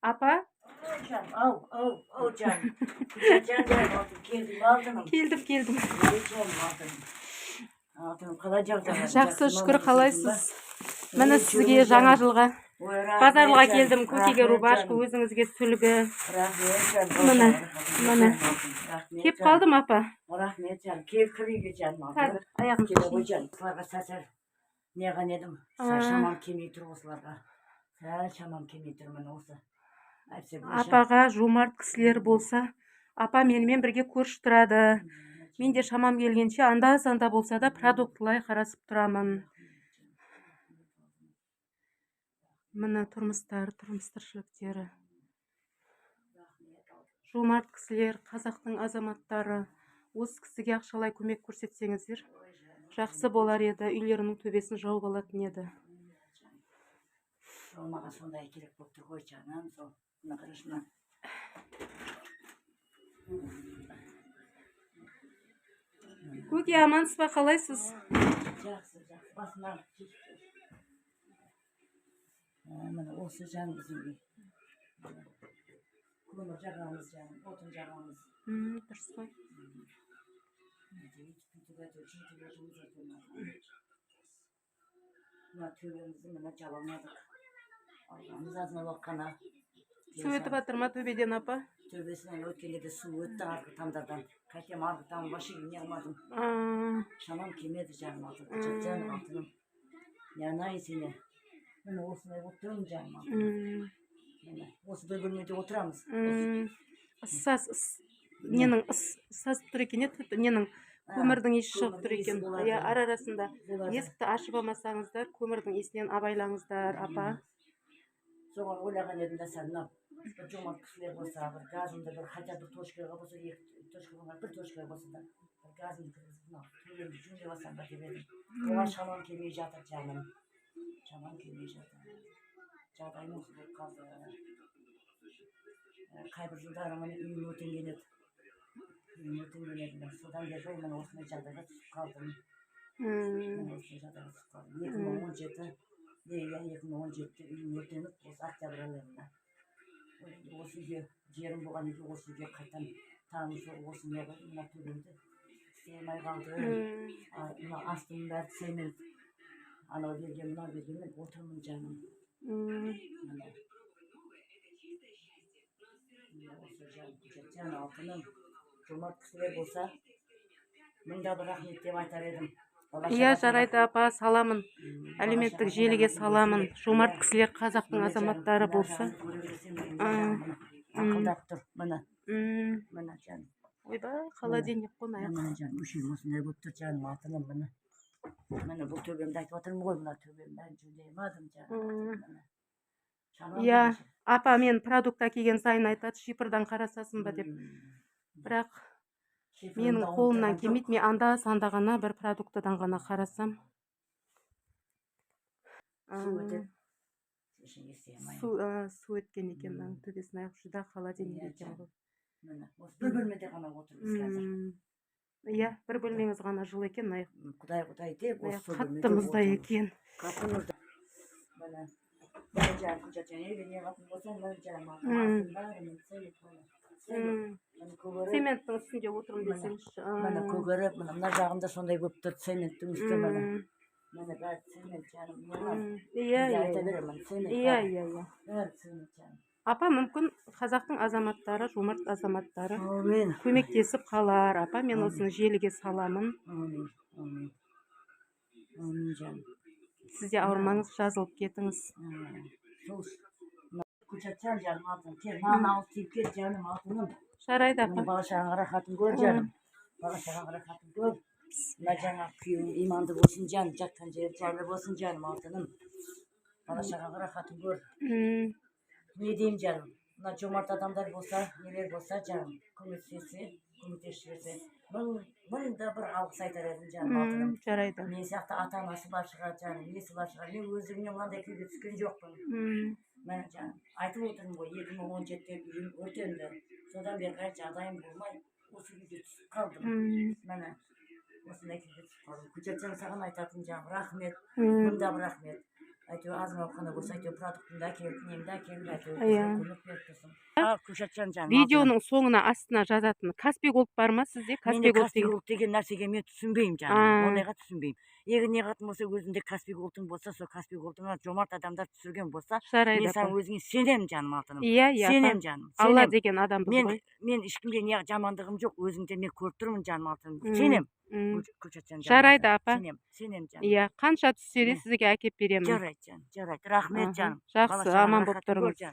Apa? Canım, al canım. Canım aldım, geldim aldım. Келдім. Canım aldım. Aldım, қалай Жақсы, шүкір, қалайсыз? Міне сізге жаңа жылға базарға келдім. Көкеге рубашка, өзіңізге сүлгі. Міне. Кеп қалдым, апа. Рахмет canım. Кел кіруге canım aldım. Қазір аяғым Келе ғой canım. Осыларға сәл неған едім. Шамам келмей тұр осыларға. Сәл шамам келмей тұр міне осы. Апаға жомарт кісілер болса, апа менімен бірге көрші тұрады. Мен де шамам келгенше анда-санда болса да продуктылай қарасып тұрамын. Міне тұрмыстар, тұрмыс тіршіліктері. Жомарт кісілер, қазақтың азаматтары. Осы кісіге ақшалай көмек көрсетсеңіздер, жақсы болар еді. Үйлерінің төбесін жауып алатын еді. Маған сондай керек болып тұр ғой жаным, сол мына қарашына. Көке, амансыз ба, қалайсыз? Жақсы, басынан міне осы жан біздің көмір жағамыз жаным, отын жағамыз. Дұрыс қой. Мына төбемізді міне жаба алмадық. Алғамыз азын уаққана. Су өтіп жатыр ма төбеден, апа? Төбесінен өткенде де су өтті арғы тамдардан. Қайтем арғы тамын башы не алмадым. Шамам келмеді жаным алтын. Жаным алтыным. Янай сені. Міне осындай болып тұрмын жаным алтыным. Осы бір бөлмеде отырамыз. Ненің сасып тұр екен, ненің көмірдің иісі шығып тұр екен. Ара-арасында есікті ашып алмасаңыздар, көмірдің иісінен абайлаңыздар, апа. Соған ойлаған едім да сәл мынау бір жомарт кісілер болса, бір газымды бір хотя бір точкаға болса, екі точкаға бір точкаға болса да бір газымды кіргізіп мынау төбемді жөндеп алсам ба деп едім. Оған шамам келмей жатыр жаным. Шамам келмей жатыр. Жағдайым осы болып қалды. Қайбір жылдары міне үйім өтінген еді. Содан бері міне осындай жағдайға түсіп қалдым. Осындай жағдайға түсіп қалдым. 2017-те үйім өртеніп, осы октябрь айында. Осы үйге жерім болған үйге осы үйге қайтам тамыз осы не ғой, мына төбемді істей алмай қалды. Мына астымның бәрі цемент. Анау берген, мынау берген, мен отырмын жаным. Осы жан алтыным. Жомарт кісілер болса, мыңда бір рахмет деп айтар едім. Иә, жарайды, апа, саламын. Әлеуметтік желіге саламын. Жомарт кісілер қазақтың азаматтары болса. Ақылдап тұр, міне. Міне жаным. Ойба, холодильник қоймайық. Міне жаным, өшегім осындай болып тұр жаным алтыным, міне. Міне бұл төбемді айтып отырмын ғой, мына төбемді жөндеймадым жаным. Иә, апа, мен продукт әкелген сайын айтады, шипырдан қарасасын ба деп. Бірақ менің қолымнан келмейді, мен анда-санда ғана бір продуктыдан ғана қарасам. Су өткен екен, төбесін аяқ жүда холодильник екен ғой. Бір бөлмеде ғана отырмыз қазір. Иә, бір бөлмеңіз ғана жылы екен, аяқ. Құдай деп, осы бөлмеде қатты мұздай екен. Қатты мұздай. Міне жаным, не қатын болса, міне жаным. Цементтің үстінде отырым десеңізші. Міне көгеріп, мына жағында сондай болып тұр, цементтің үсті міне. Міне бәрі цемент жаным. Иә. Айта беремін, цемент. Иә. Бәрі цемент жаным. Апа, мүмкін қазақтың азаматтары, жомарт азаматтары Аумин. көмектесіп қалар. Апа, мен осыны желіге саламын. Аумин жаным. Сіз де ауырмаңыз, жазылып кетіңіз. Күшетсен жаным алтын, кел, нан алып тиіп кет жаным алтыным. Жарайды, апа. Бала шағаң рахатын көр жаным. Бала шағаң рахатын көр. Мына жаңа күйеуің иманды болсын жаным, жатқан жері жайлы болсын жаным алтыным. Бала шағаң рахатын көр. Не деймін жаным, мына жомарт адамдар болса, нелер болса жаным, көмектесіп берсе, мыңда бір алғыс айтар едім жаным алтыным. Жарайды. Мен сияқты ата-анасы бар шығар жаным, несі бар шығар, мен өзімнен мынандай күйге түскен жоқпын. Мен жаным, айтып отырмын ғой, 2017-те үйім өртенді. Содан бері жағдайым болмай, осы күйге түсіп қалдым. Міне, осындай күйге түсіп қалдым. Күшетсең саған айтатын жаным, рахмет, мыңда бір рахмет. Әйтеуір азын оққаны болса, әйтеуір продуктымды әкеліп, немді әкеліп, әйтеуір Иә. көмек беріп тұрсын. Күшатжан жаным. Видеоның соңына астына жазатын Каспий Голд бар ма сізде? Менде Каспий Голд Каспий деген. Голд деген нәрсеге мен түсінбеймін жаным. Ондайға түсінбеймін. Егер не қатын болса, өзінде Каспий Голдың болса, сол Каспий Голдың жомарт адамдар түсірген болса, Жарайды мен саған апа. өзіңе сенемін жаным алтыным. Иә, иә, Сенемін апа. жаным. Алла Сенемін. деген адамбыз ғой. Мен ешкімге не жамандығым жоқ. Өзіңде мен көріп тұрмын жаным алтыным. Сенем. Күлшатжан жаным. Жарайды апа. Сенем жаным. Иә, қанша түссе де сізге әкеп беремін. Жарайды жаным. Жарайды. Рахмет жаным. Жақсы, аман болып тұрыңыз.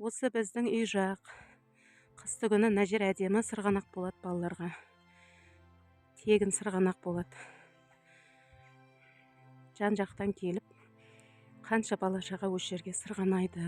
Осы біздің үй жақ. Қысты күні мына жер әдемі сырғанақ болады балаларға. Тегін сырғанақ болады. Жан жақтан келіп, қанша бала шаға осы жерге сырғанайды.